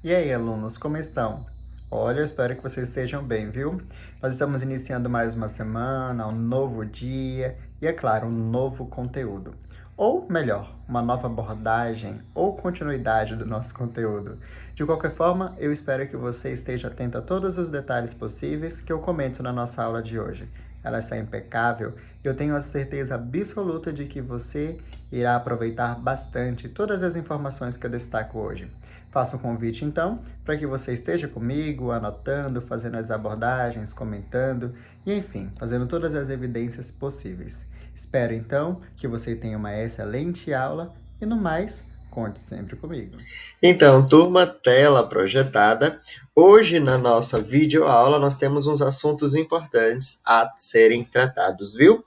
E aí, alunos, como estão? Olha, eu espero que vocês estejam bem, viu? Nós estamos iniciando mais uma semana, um novo dia e, é claro, um novo conteúdo. Ou melhor, uma nova abordagem ou continuidade do nosso conteúdo. De qualquer forma, eu espero que você esteja atento a todos os detalhes possíveis que eu comento na nossa aula de hoje. Ela está impecável e eu tenho a certeza absoluta de que você irá aproveitar bastante todas as informações que eu destaco hoje. Faço um convite, então, para que você esteja comigo, anotando, fazendo as abordagens, comentando e, enfim, fazendo todas as evidências possíveis. Espero, então, que você tenha uma excelente aula e, no mais, conte sempre comigo. Então, turma, tela projetada. Hoje, na nossa videoaula, nós temos uns assuntos importantes a serem tratados, viu?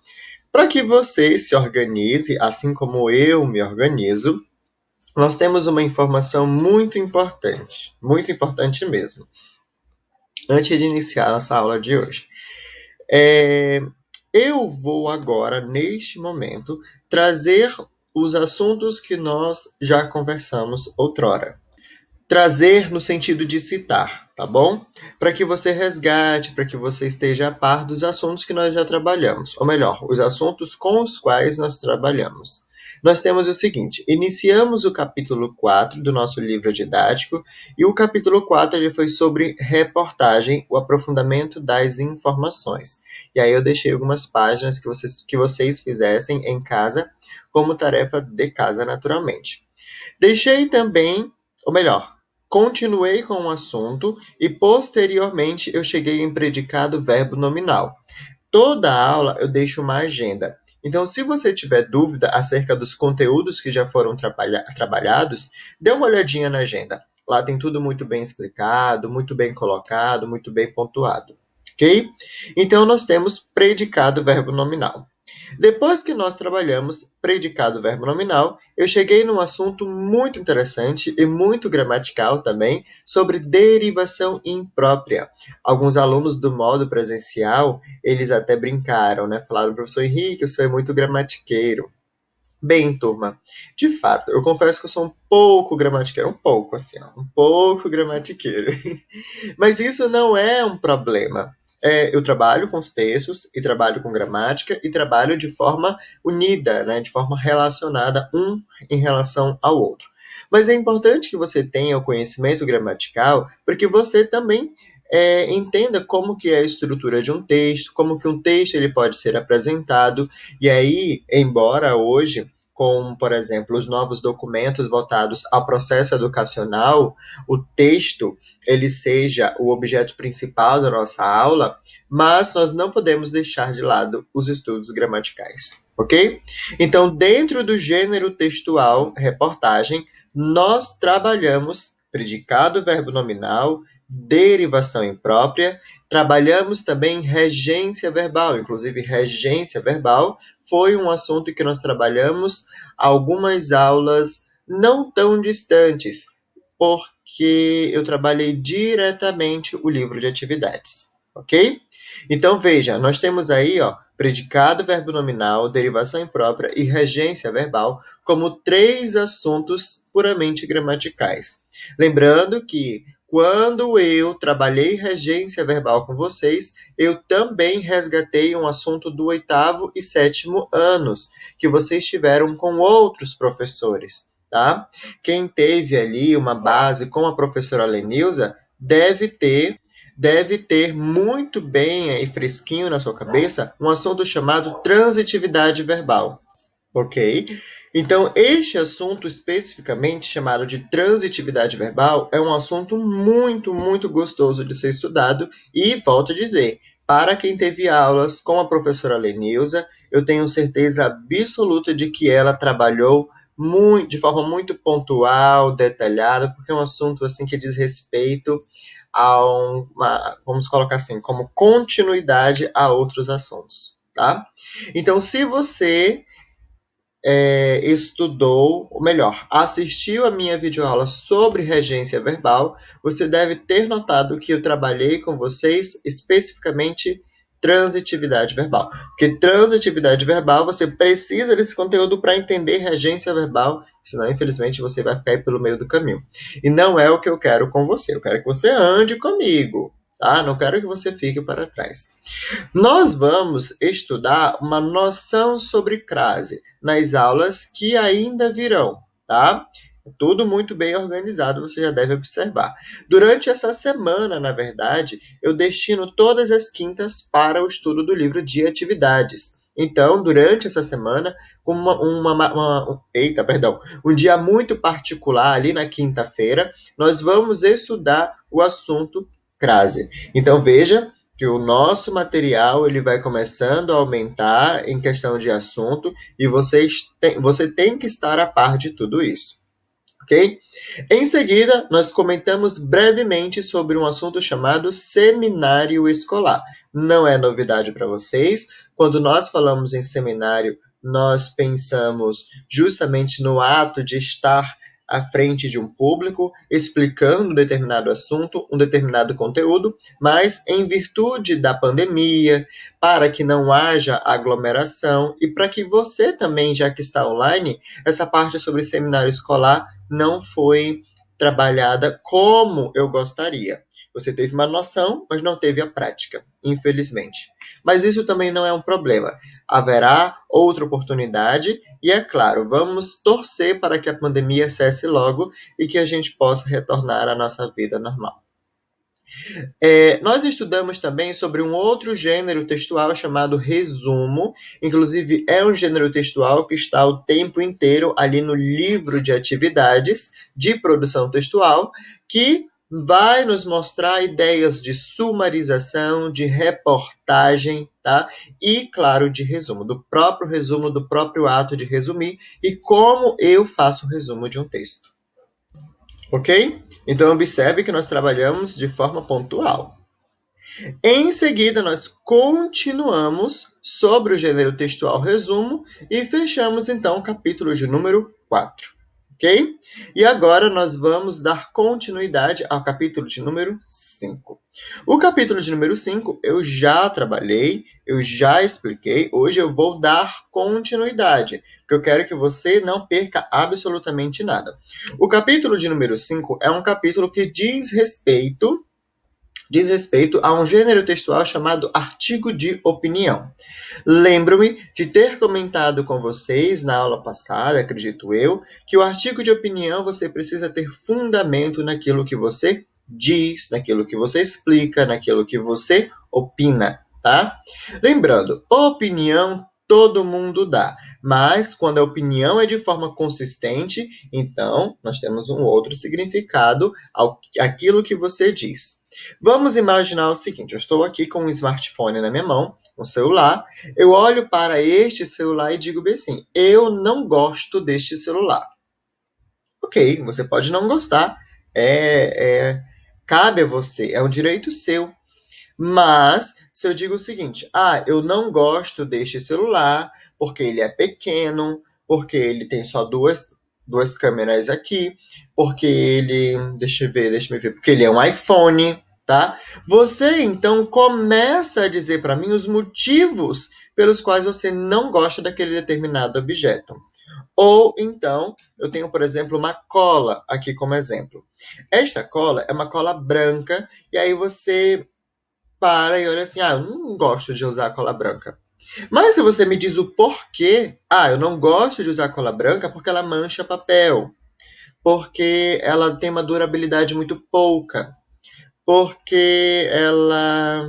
Para que você se organize, assim como eu me organizo, nós temos uma informação muito importante mesmo, antes de iniciar nossa aula de hoje. Eu vou agora, neste momento, trazer os assuntos que nós já conversamos outrora. Trazer no sentido de citar, tá bom? Para que você resgate, para que você esteja a par dos assuntos que nós já trabalhamos, ou melhor, os assuntos com os quais nós trabalhamos. Nós temos o seguinte: iniciamos o capítulo 4 do nosso livro didático, e o capítulo 4 ele foi sobre reportagem, o aprofundamento das informações. E aí eu deixei algumas páginas que vocês fizessem em casa, como tarefa de casa, naturalmente. Deixei também, ou melhor, continuei com o assunto e posteriormente eu cheguei em predicado verbo nominal. Toda aula eu deixo uma agenda. Então, se você tiver dúvida acerca dos conteúdos que já foram trabalhados, dê uma olhadinha na agenda. Lá tem tudo muito bem explicado, muito bem colocado, muito bem pontuado. Ok? Então, nós temos predicado verbo nominal. Depois que nós trabalhamos predicado verbo nominal, eu cheguei num assunto muito interessante e muito gramatical também, sobre derivação imprópria. Alguns alunos do modo presencial, eles até brincaram, né? Falaram, professor Henrique, o senhor é muito gramatiqueiro. Bem, turma, de fato, eu confesso que eu sou um pouco gramatiqueiro, um pouco assim, ó, um pouco gramatiqueiro. Mas isso não é um problema. Eu trabalho com os textos, e trabalho com gramática, e trabalho de forma unida, né, de forma relacionada um em relação ao outro. Mas é importante que você tenha o conhecimento gramatical, porque você também entenda como que é a estrutura de um texto, como que um texto ele pode ser apresentado, e aí, embora hoje, com, por exemplo, os novos documentos voltados ao processo educacional, o texto ele seja o objeto principal da nossa aula, mas nós não podemos deixar de lado os estudos gramaticais, ok? Então, dentro do gênero textual, reportagem, nós trabalhamos predicado verbo nominal, derivação imprópria, trabalhamos também regência verbal, inclusive regência verbal foi um assunto que nós trabalhamos algumas aulas não tão distantes, porque eu trabalhei diretamente o livro de atividades, ok? Então veja, nós temos aí, ó, predicado verbo nominal, derivação imprópria e regência verbal como três assuntos puramente gramaticais. Lembrando que quando eu trabalhei regência verbal com vocês, eu também resgatei um assunto do 8º e 7º anos, que vocês tiveram com outros professores, tá? Quem teve ali uma base com a professora Lenilza deve ter muito bem e fresquinho na sua cabeça um assunto chamado transitividade verbal, ok? Então, este assunto especificamente, chamado de transitividade verbal, é um assunto muito, muito gostoso de ser estudado e, volto a dizer, para quem teve aulas com a professora Lenilza, eu tenho certeza absoluta de que ela trabalhou muito, de forma muito pontual, detalhada, porque é um assunto assim que diz respeito a uma, vamos colocar assim, como continuidade a outros assuntos, tá? Então, se você estudou, ou melhor, assistiu a minha videoaula sobre regência verbal, você deve ter notado que eu trabalhei com vocês especificamente transitividade verbal. Porque transitividade verbal, você precisa desse conteúdo para entender regência verbal senão, infelizmente, você vai ficar aí pelo meio do caminho. E não é o que eu quero com você. Eu quero que você ande comigo, tá? Não quero que você fique para trás. Nós vamos estudar uma noção sobre crase nas aulas que ainda virão, tá? Tudo muito bem organizado, você já deve observar. Durante essa semana, na verdade, eu destino todas as quintas para o estudo do livro de atividades. Então, durante essa semana, com um dia muito particular, ali na quinta-feira, nós vamos estudar o assunto crase. Então, veja que o nosso material ele vai começando a aumentar em questão de assunto e você tem que estar a par de tudo isso, ok? Em seguida, nós comentamos brevemente sobre um assunto chamado seminário escolar. Não é novidade para vocês. Quando nós falamos em seminário, nós pensamos justamente no ato de estar à frente de um público, explicando um determinado assunto, um determinado conteúdo, mas em virtude da pandemia, para que não haja aglomeração e para que você também, já que está online, essa parte sobre seminário escolar não foi trabalhada como eu gostaria. Você teve uma noção, mas não teve a prática, infelizmente. Mas isso também não é um problema. Haverá outra oportunidade e, é claro, vamos torcer para que a pandemia cesse logo e que a gente possa retornar à nossa vida normal. Nós estudamos também sobre um outro gênero textual chamado resumo. Inclusive, é um gênero textual que está o tempo inteiro ali no livro de atividades de produção textual, que vai nos mostrar ideias de sumarização, de reportagem, tá? E, claro, de resumo, do próprio ato de resumir e como eu faço o resumo de um texto. Ok? Então, observe que nós trabalhamos de forma pontual. Em seguida, nós continuamos sobre o gênero textual resumo e fechamos então o capítulo de número 4. Ok? E agora nós vamos dar continuidade ao capítulo de número 5. O capítulo de número 5 eu já trabalhei, eu já expliquei, hoje eu vou dar continuidade, porque eu quero que você não perca absolutamente nada. O capítulo de número 5 é um capítulo que diz respeito a um gênero textual chamado artigo de opinião. Lembro-me de ter comentado com vocês na aula passada, acredito eu, que o artigo de opinião você precisa ter fundamento naquilo que você diz, naquilo que você explica, naquilo que você opina, tá? Lembrando, opinião todo mundo dá, mas quando a opinião é de forma consistente, então nós temos um outro significado àquilo que você diz. Vamos imaginar o seguinte, eu estou aqui com um smartphone na minha mão, um celular, eu olho para este celular e digo bem assim, eu não gosto deste celular. Ok, você pode não gostar, cabe a você, é um direito seu. Mas, se eu digo o seguinte, eu não gosto deste celular, porque ele é pequeno, porque ele tem só duas câmeras aqui, porque ele, deixa eu ver, porque ele é um iPhone, tá? Você, então, começa a dizer para mim os motivos pelos quais você não gosta daquele determinado objeto. Ou, então, eu tenho, por exemplo, uma cola aqui como exemplo. Esta cola é uma cola branca, e aí você para e olha assim, eu não gosto de usar cola branca. Mas se você me diz o porquê, eu não gosto de usar cola branca porque ela mancha papel, porque ela tem uma durabilidade muito pouca, porque ela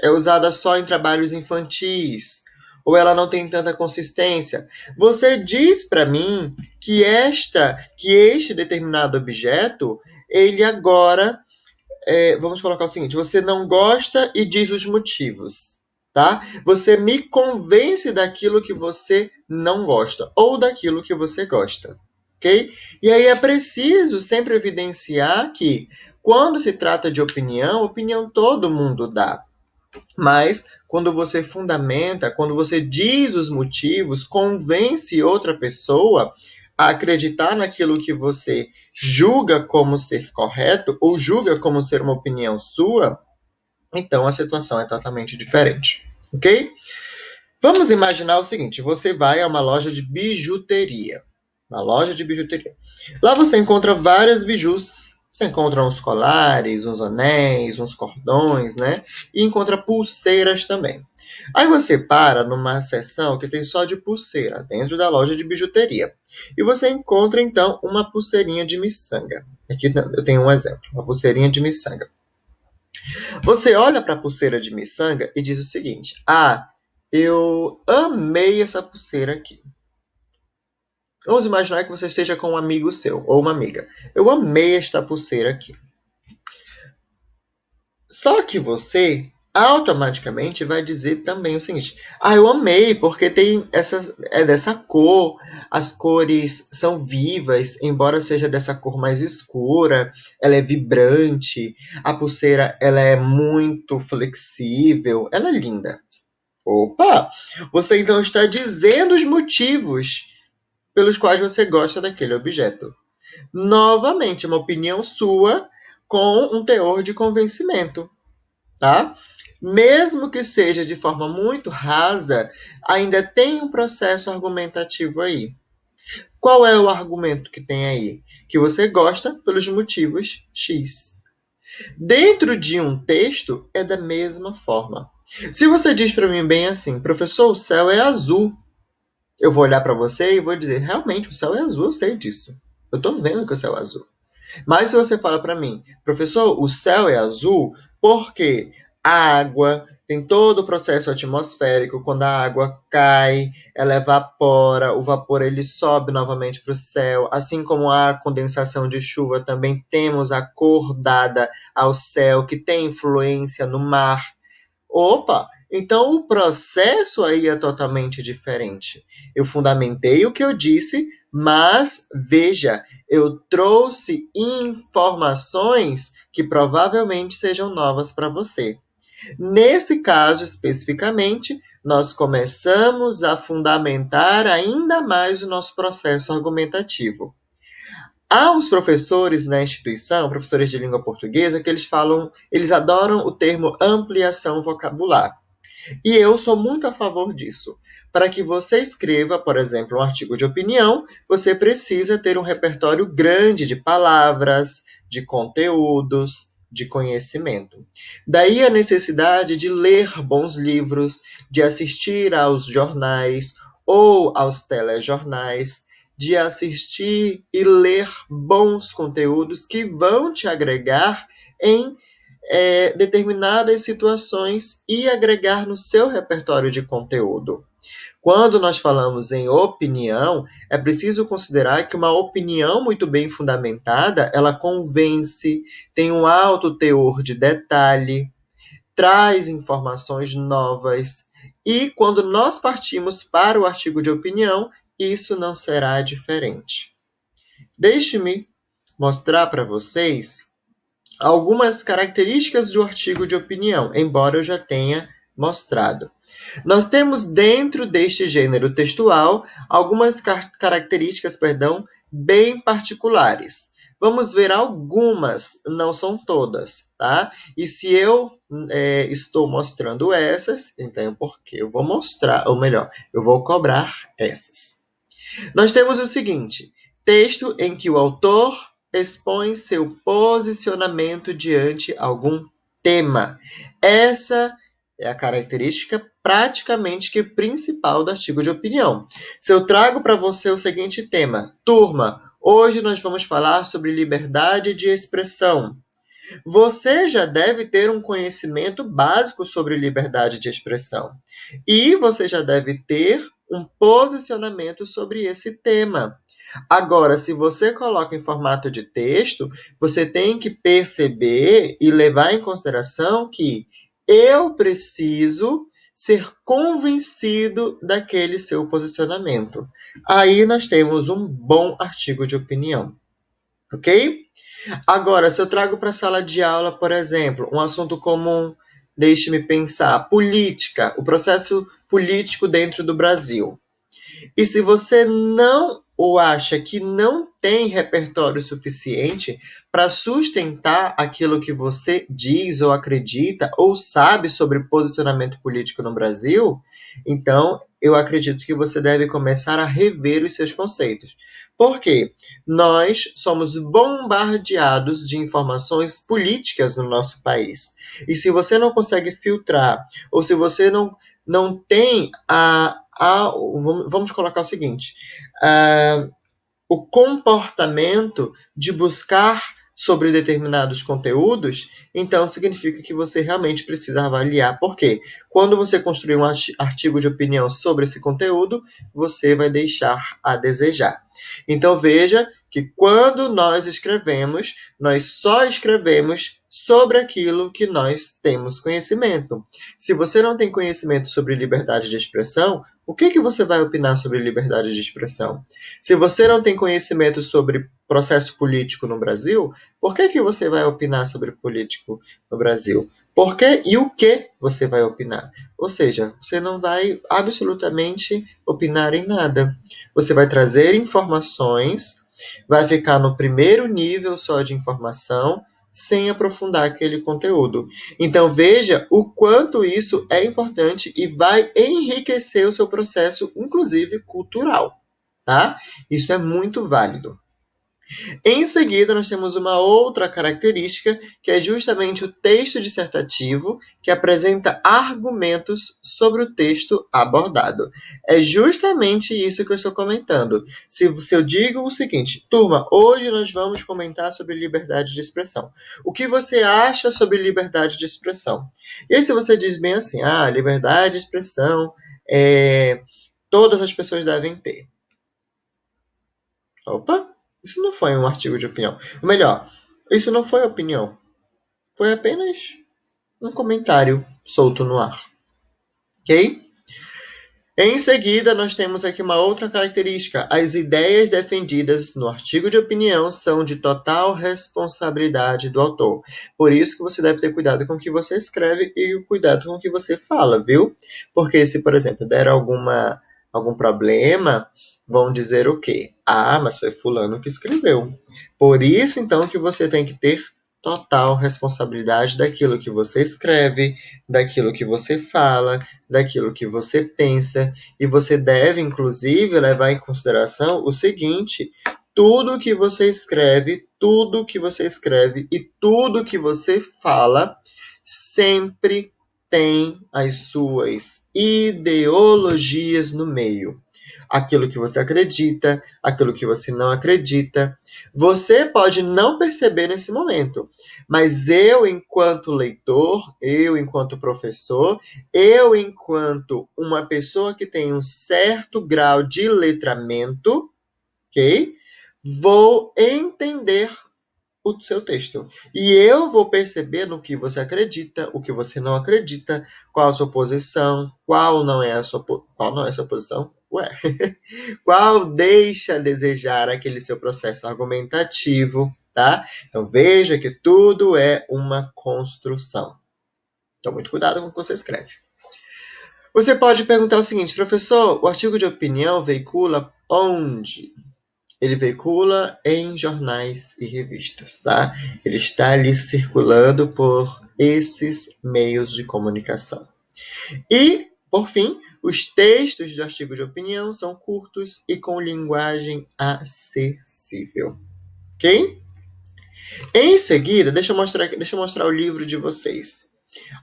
é usada só em trabalhos infantis, ou ela não tem tanta consistência. Você diz para mim que este determinado objeto, ele agora vamos colocar o seguinte, você não gosta e diz os motivos, tá? Você me convence daquilo que você não gosta ou daquilo que você gosta, ok? E aí é preciso sempre evidenciar que quando se trata de opinião todo mundo dá. Mas quando você fundamenta, quando você diz os motivos, convence outra pessoa a acreditar naquilo que você julga como ser correto ou julga como ser uma opinião sua, então a situação é totalmente diferente, ok? Vamos imaginar o seguinte: você vai a uma loja de bijuteria. na loja de bijuteria. Lá você encontra várias bijus. Você encontra uns colares, uns anéis, uns cordões, né? E encontra pulseiras também. Aí você para numa seção que tem só de pulseira, dentro da loja de bijuteria. E você encontra, então, uma pulseirinha de miçanga. Aqui eu tenho um exemplo, uma pulseirinha de miçanga. Você olha para a pulseira de miçanga e diz o seguinte: ah, eu amei essa pulseira aqui. Vamos imaginar que você esteja com um amigo seu ou uma amiga. Eu amei esta pulseira aqui. Só que você automaticamente vai dizer também o seguinte: ah, eu amei porque tem essa é dessa cor, as cores são vivas, embora seja dessa cor mais escura, ela é vibrante, a pulseira ela é muito flexível, ela é linda. Opa! Você então está dizendo os motivos pelos quais você gosta daquele objeto. Novamente, uma opinião sua com um teor de convencimento, tá? Mesmo que seja de forma muito rasa, ainda tem um processo argumentativo aí. Qual é o argumento que tem aí? Que você gosta pelos motivos X. Dentro de um texto, é da mesma forma. Se você diz para mim bem assim, professor, o céu é azul, eu vou olhar para você e vou dizer, realmente, o céu é azul, eu sei disso. Eu estou vendo que o céu é azul. Mas se você fala para mim, professor, o céu é azul porque a água tem todo o processo atmosférico, quando a água cai, ela evapora, o vapor ele sobe novamente para o céu, assim como a condensação de chuva, também temos a cor dada ao céu, que tem influência no mar. Opa! Então o processo aí é totalmente diferente. Eu fundamentei o que eu disse, mas veja, eu trouxe informações que provavelmente sejam novas para você. Nesse caso especificamente, nós começamos a fundamentar ainda mais o nosso processo argumentativo. Há uns professores na instituição, professores de língua portuguesa, que eles adoram o termo ampliação vocabular. E eu sou muito a favor disso. Para que você escreva, por exemplo, um artigo de opinião, você precisa ter um repertório grande de palavras, de conteúdos, de conhecimento. Daí a necessidade de ler bons livros, de assistir aos jornais ou aos telejornais, de assistir e ler bons conteúdos que vão te agregar em determinadas situações e agregar no seu repertório de conteúdo. Quando nós falamos em opinião, é preciso considerar que uma opinião muito bem fundamentada, ela convence, tem um alto teor de detalhe, traz informações novas. E quando nós partimos para o artigo de opinião, isso não será diferente. Deixe-me mostrar para vocês algumas características do artigo de opinião, embora eu já tenha mostrado. Nós temos dentro deste gênero textual algumas características, bem particulares. Vamos ver algumas, não são todas, tá? E se eu estou mostrando essas, então é porque eu vou mostrar, ou melhor, eu vou cobrar essas. Nós temos o seguinte: texto em que o autor expõe seu posicionamento diante algum tema. Essa é a característica praticamente que principal do artigo de opinião. Se eu trago para você o seguinte tema: turma, hoje nós vamos falar sobre liberdade de expressão. Você já deve ter um conhecimento básico sobre liberdade de expressão. E você já deve ter um posicionamento sobre esse tema. Agora, se você coloca em formato de texto, você tem que perceber e levar em consideração que eu preciso ser convencido daquele seu posicionamento. Aí nós temos um bom artigo de opinião, ok? Agora, se eu trago para a sala de aula, por exemplo, um assunto comum, deixe-me pensar, política, o processo político dentro do Brasil. E se você não ou acha que não tem repertório suficiente para sustentar aquilo que você diz ou acredita ou sabe sobre posicionamento político no Brasil, então eu acredito que você deve começar a rever os seus conceitos. Por quê? Nós somos bombardeados de informações políticas no nosso país. E se você não consegue filtrar, ou se você não tem vamos colocar o seguinte, o comportamento de buscar sobre determinados conteúdos, então significa que você realmente precisa avaliar. Por quê? Quando você construir um artigo de opinião sobre esse conteúdo, você vai deixar a desejar. Então veja que quando nós escrevemos, nós só escrevemos sobre aquilo que nós temos conhecimento. Se você não tem conhecimento sobre liberdade de expressão, o que você vai opinar sobre liberdade de expressão? Se você não tem conhecimento sobre processo político no Brasil, por que você vai opinar sobre político no Brasil? Por que e o que você vai opinar? Ou seja, você não vai absolutamente opinar em nada. Você vai trazer informações, vai ficar no primeiro nível só de informação, sem aprofundar aquele conteúdo. Então veja o quanto isso é importante e vai enriquecer o seu processo, inclusive cultural, tá? Isso é muito válido. Em seguida, nós temos uma outra característica, que é justamente o texto dissertativo, que apresenta argumentos sobre o texto abordado. É justamente isso que eu estou comentando. Se eu digo o seguinte, turma, hoje nós vamos comentar sobre liberdade de expressão. O que você acha sobre liberdade de expressão? E aí, se você diz bem assim, liberdade de expressão, todas as pessoas devem ter. Opa! Isso não foi um artigo de opinião. Ou melhor, isso não foi opinião. Foi apenas um comentário solto no ar. Ok? Em seguida, nós temos aqui uma outra característica. As ideias defendidas no artigo de opinião são de total responsabilidade do autor. Por isso que você deve ter cuidado com o que você escreve e cuidado com o que você fala, viu? Porque se, por exemplo, der algum problema, vão dizer o quê? Mas foi fulano que escreveu. Por isso, então, que você tem que ter total responsabilidade daquilo que você escreve, daquilo que você fala, daquilo que você pensa, e você deve, inclusive, levar em consideração o seguinte: tudo que você escreve e tudo que você fala sempre tem as suas ideologias no meio. Aquilo que você acredita, aquilo que você não acredita. Você pode não perceber nesse momento, mas eu, enquanto leitor, eu, enquanto professor, eu, enquanto uma pessoa que tem um certo grau de letramento, ok? Vou entender o seu texto. E eu vou perceber no que você acredita, o que você não acredita, qual a sua posição, qual não é a sua posição. Qual deixa a desejar aquele seu processo argumentativo, tá? Então veja que tudo é uma construção. Então, muito cuidado com o que você escreve. Você pode perguntar o seguinte, professor, o artigo de opinião veicula onde? Ele veicula em jornais e revistas, tá? Ele está ali circulando por esses meios de comunicação. E, por fim, os textos de artigo de opinião são curtos e com linguagem acessível. Ok? Em seguida, deixa eu mostrar o livro de vocês.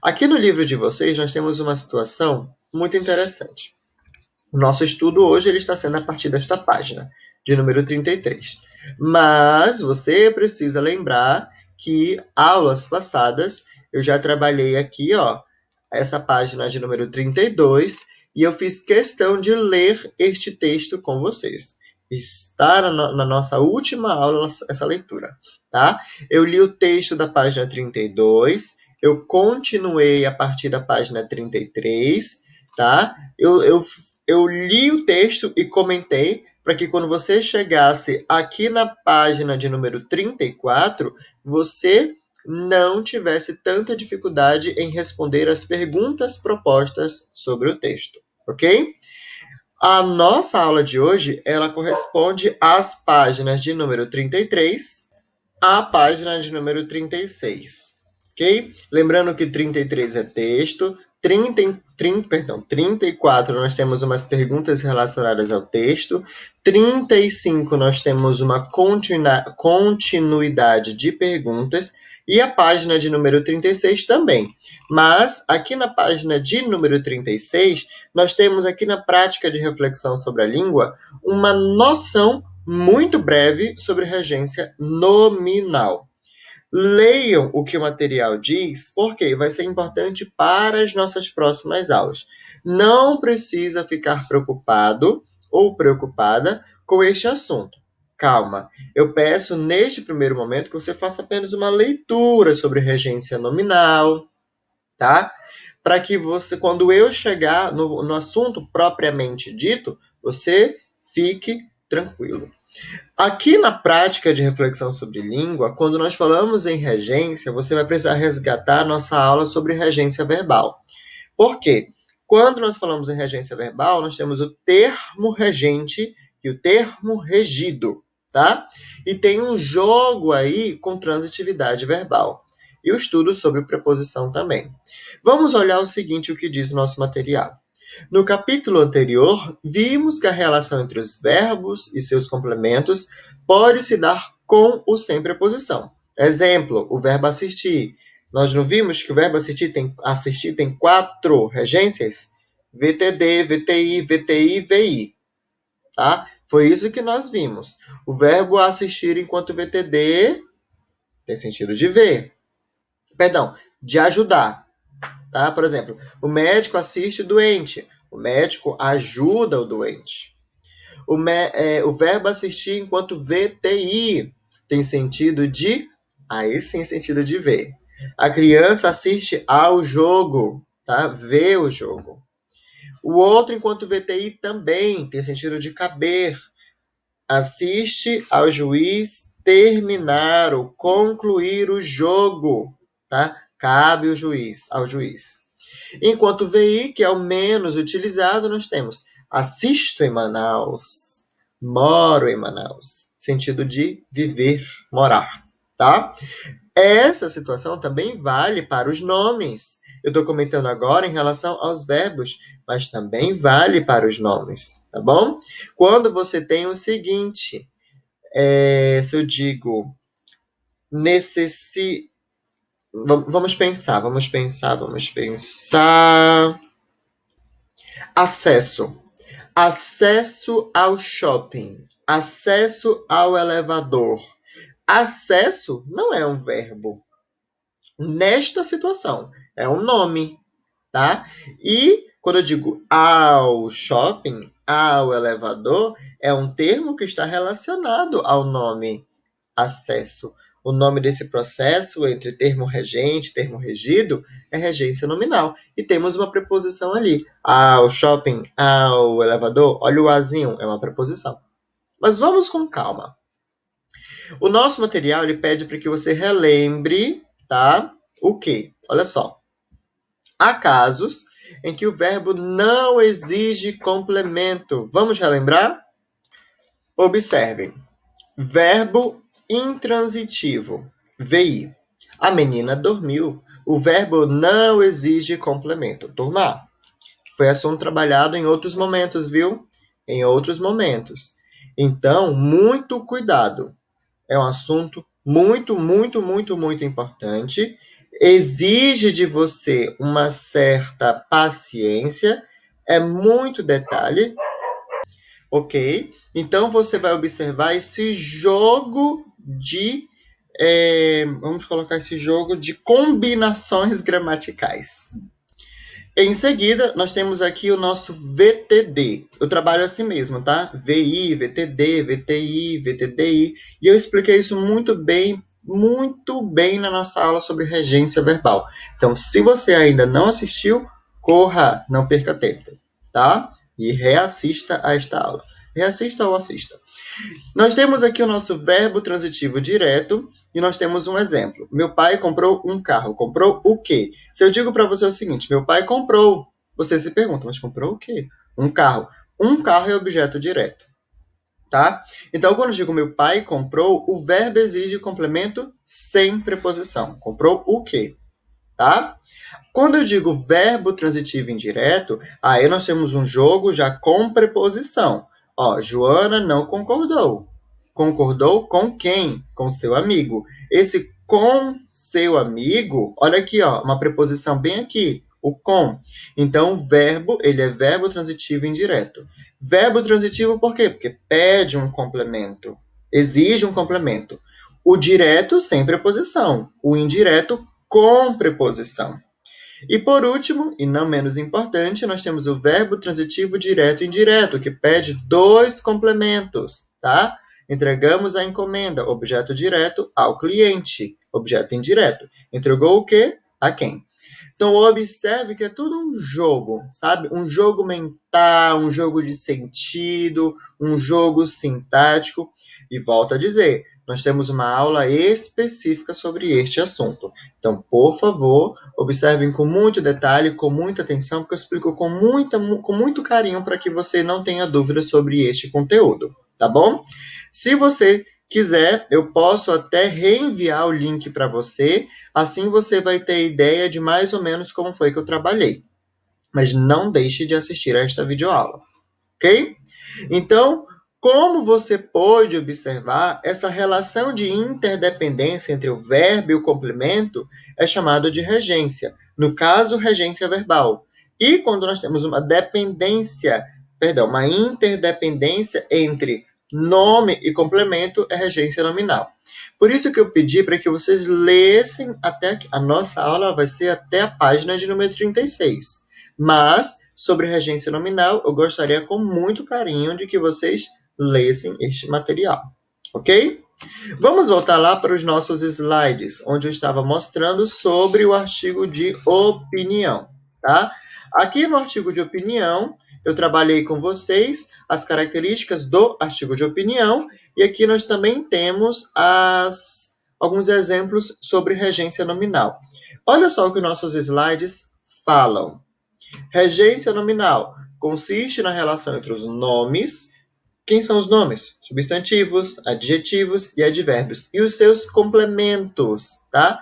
Aqui no livro de vocês, nós temos uma situação muito interessante. O nosso estudo hoje ele está sendo a partir desta página, de número 33. Mas você precisa lembrar que aulas passadas eu já trabalhei aqui, essa página de número 32, e eu fiz questão de ler este texto com vocês. Está na nossa última aula essa leitura, tá? Eu li o texto da página 32, eu continuei a partir da página 33, tá? Eu li o texto e comentei para que quando você chegasse aqui na página de número 34, você não tivesse tanta dificuldade em responder as perguntas propostas sobre o texto, ok? A nossa aula de hoje, ela corresponde às páginas de número 33 à página de número 36, ok? Lembrando que 33 é texto, 34 nós temos umas perguntas relacionadas ao texto. 35 nós temos uma continuidade de perguntas. E a página de número 36 também. Mas aqui na página de número 36, nós temos aqui na prática de reflexão sobre a língua uma noção muito breve sobre regência nominal. Leiam o que o material diz, porque vai ser importante para as nossas próximas aulas. Não precisa ficar preocupado ou preocupada com este assunto. Calma, eu peço neste primeiro momento que você faça apenas uma leitura sobre regência nominal, tá? Para que você, quando eu chegar no assunto propriamente dito, você fique tranquilo. Aqui na prática de reflexão sobre língua, quando nós falamos em regência, você vai precisar resgatar nossa aula sobre regência verbal. Por quê? Quando nós falamos em regência verbal, nós temos o termo regente e o termo regido, tá? E tem um jogo aí com transitividade verbal. E o estudo sobre preposição também. Vamos olhar o seguinte, o que diz o nosso material. No capítulo anterior, vimos que a relação entre os verbos e seus complementos pode se dar com ou sem preposição. Exemplo, o verbo assistir. Nós não vimos que o verbo assistir tem 4 regências? VTD, VTI, VTI, VI. Tá? Foi isso que nós vimos. O verbo assistir enquanto VTD tem sentido de ver. Perdão, de ajudar. Tá? Por exemplo, o médico assiste o doente. O médico ajuda o doente. O verbo assistir enquanto VTI tem sentido de... Aí sim, sentido de ver. A criança assiste ao jogo, tá? Vê o jogo. O outro enquanto VTI também tem sentido de caber. Assiste ao juiz terminar ou concluir o jogo, tá? Cabe ao juiz. Enquanto VI, que é o menos utilizado, nós temos assisto em Manaus, moro em Manaus. Sentido de viver, morar, tá? Essa situação também vale para os nomes. Eu estou comentando agora em relação aos verbos, mas também vale para os nomes, tá bom? Quando você tem o seguinte, se eu digo vamos pensar. Acesso. Acesso ao shopping. Acesso ao elevador. Acesso não é um verbo. Nesta situação, é um nome, tá? E quando eu digo ao shopping, ao elevador, é um termo que está relacionado ao nome acesso. O nome desse processo entre termo regente, termo regido, é regência nominal. E temos uma preposição ali. Ao shopping, ao elevador, olha o azinho, é uma preposição. Mas vamos com calma. O nosso material ele pede para que você relembre, tá? O quê? Olha só. Há casos em que o verbo não exige complemento. Vamos relembrar? Observem. Verbo intransitivo, VI. A menina dormiu. O verbo não exige complemento. Turma, foi assunto trabalhado em outros momentos, viu? Em outros momentos. Então, muito cuidado. É um assunto muito importante. Exige de você uma certa paciência. É muito detalhe. Ok? Então, você vai observar esse jogo de... vamos colocar esse jogo de combinações gramaticais. Em seguida, nós temos aqui o nosso VTD. Eu trabalho assim mesmo, tá? VI, VTD, VTI, VTDI. E eu expliquei isso muito bem na nossa aula sobre regência verbal. Então, se você ainda não assistiu, corra, não perca tempo, tá? E reassista a esta aula. Reassista ou assista. Nós temos aqui o nosso verbo transitivo direto e nós temos um exemplo. Meu pai comprou um carro. Comprou o quê? Se eu digo para você o seguinte, meu pai comprou, você se pergunta, mas comprou o quê? Um carro. Um carro é objeto direto, tá? Então, quando eu digo meu pai comprou, o verbo exige complemento sem preposição. Comprou o quê? tá? Quando eu digo verbo transitivo indireto, aí nós temos um jogo já com preposição. Ó, Joana não concordou. Concordou com quem? Com seu amigo. Esse com seu amigo, olha aqui, ó, uma preposição bem aqui, o com. Então, o verbo, ele é verbo transitivo indireto. Verbo transitivo por quê? Porque pede um complemento, exige um complemento. O direto sem preposição, o indireto com preposição. E por último, e não menos importante, nós temos o verbo transitivo direto e indireto, que pede dois complementos, tá? Entregamos a encomenda, objeto direto, ao cliente, objeto indireto. Entregou o quê? A quem? Então, observe que é tudo um jogo, sabe? Um jogo mental, um jogo de sentido, um jogo sintático. E volto a dizer, nós temos uma aula específica sobre este assunto. Então, por favor, observem com muito detalhe, com muita atenção, porque eu explico com muito carinho para que você não tenha dúvidas sobre este conteúdo, tá bom? Se você quiser, eu posso até reenviar o link para você, assim você vai ter ideia de mais ou menos como foi que eu trabalhei. Mas não deixe de assistir a esta videoaula, ok? Então, como você pode observar, essa relação de interdependência entre o verbo e o complemento é chamada de regência. No caso, regência verbal. E quando nós temos uma interdependência entre nome e complemento, é regência nominal. Por isso que eu pedi para que vocês lessem até aqui. A nossa aula vai ser até a página de número 36. Mas, sobre regência nominal, eu gostaria com muito carinho de que vocês lessem este material, ok? Vamos voltar lá para os nossos slides, onde eu estava mostrando sobre o artigo de opinião, tá? Aqui no artigo de opinião, eu trabalhei com vocês as características do artigo de opinião, e aqui nós também temos alguns exemplos sobre regência nominal. Olha só o que nossos slides falam. Regência nominal consiste na relação entre os nomes. Quem são os nomes? Substantivos, adjetivos e advérbios. E os seus complementos, tá?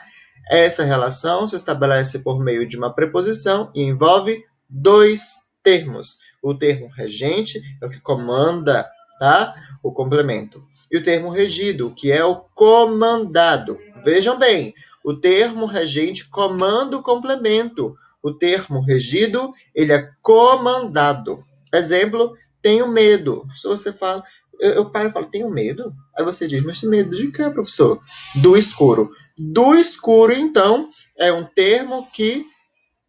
Essa relação se estabelece por meio de uma preposição e envolve dois termos. O termo regente é o que comanda, tá? O complemento. E o termo regido, que é o comandado. Vejam bem, o termo regente comanda o complemento. O termo regido, ele é comandado. Exemplo, tenho medo. Se você fala, eu paro e falo, tenho medo? Aí você diz, mas tem medo de quê, professor? Do escuro. Do escuro, então, é um termo que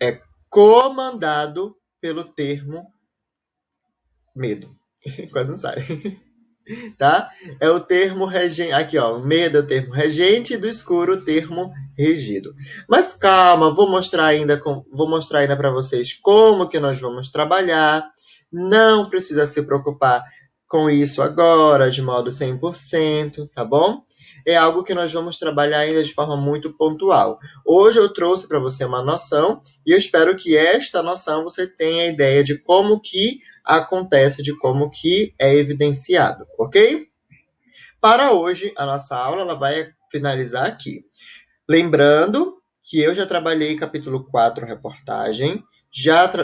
é comandado pelo termo medo. Quase não sai. Tá? É o termo regente. Aqui, ó. Medo é o termo regente, do escuro o termo regido. Mas calma, vou mostrar ainda para vocês como que nós vamos trabalhar. Não precisa se preocupar com isso agora, de modo 100%, tá bom? É algo que nós vamos trabalhar ainda de forma muito pontual. Hoje eu trouxe para você uma noção e eu espero que esta noção você tenha a ideia de como que acontece, de como que é evidenciado, ok? Para hoje, a nossa aula ela vai finalizar aqui. Lembrando que eu já trabalhei capítulo 4, reportagem,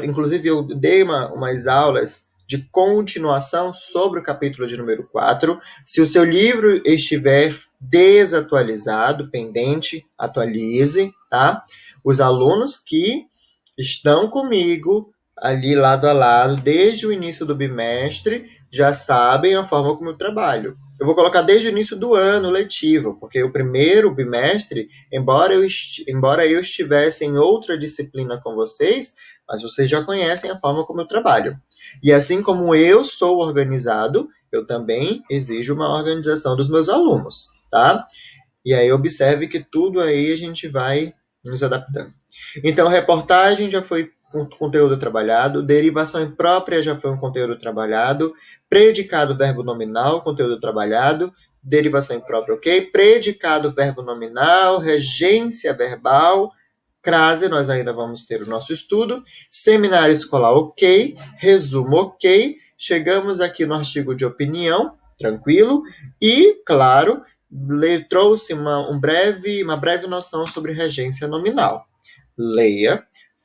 inclusive eu dei umas aulas de continuação sobre o capítulo de número 4. Se o seu livro estiver desatualizado, pendente, atualize, tá? Os alunos que estão comigo ali lado a lado, desde o início do bimestre, já sabem a forma como eu trabalho. Eu vou colocar desde o início do ano letivo, porque o primeiro bimestre, embora eu estivesse em outra disciplina com vocês, mas vocês já conhecem a forma como eu trabalho. E assim como eu sou organizado, eu também exijo uma organização dos meus alunos, tá? E aí observe que tudo aí a gente vai nos adaptando. Então, reportagem já foi um conteúdo trabalhado, derivação imprópria já foi um conteúdo trabalhado, predicado verbo nominal, conteúdo trabalhado, derivação imprópria, ok? Predicado verbo nominal, regência verbal, crase, nós ainda vamos ter o nosso estudo, seminário escolar, ok, resumo, ok, chegamos aqui no artigo de opinião, tranquilo, e, claro, trouxe uma breve noção sobre regência nominal. leia,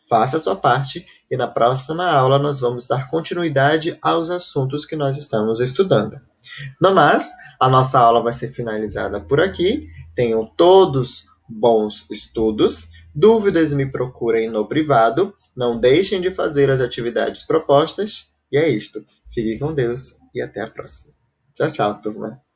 faça a sua parte e na próxima aula nós vamos dar continuidade aos assuntos que nós estamos estudando. No mais, a nossa aula vai ser finalizada por aqui. Tenham todos bons estudos. Dúvidas me procurem no privado. Não deixem de fazer as atividades propostas. E é isto. Fique com Deus e até a próxima. Tchau, tchau, turma.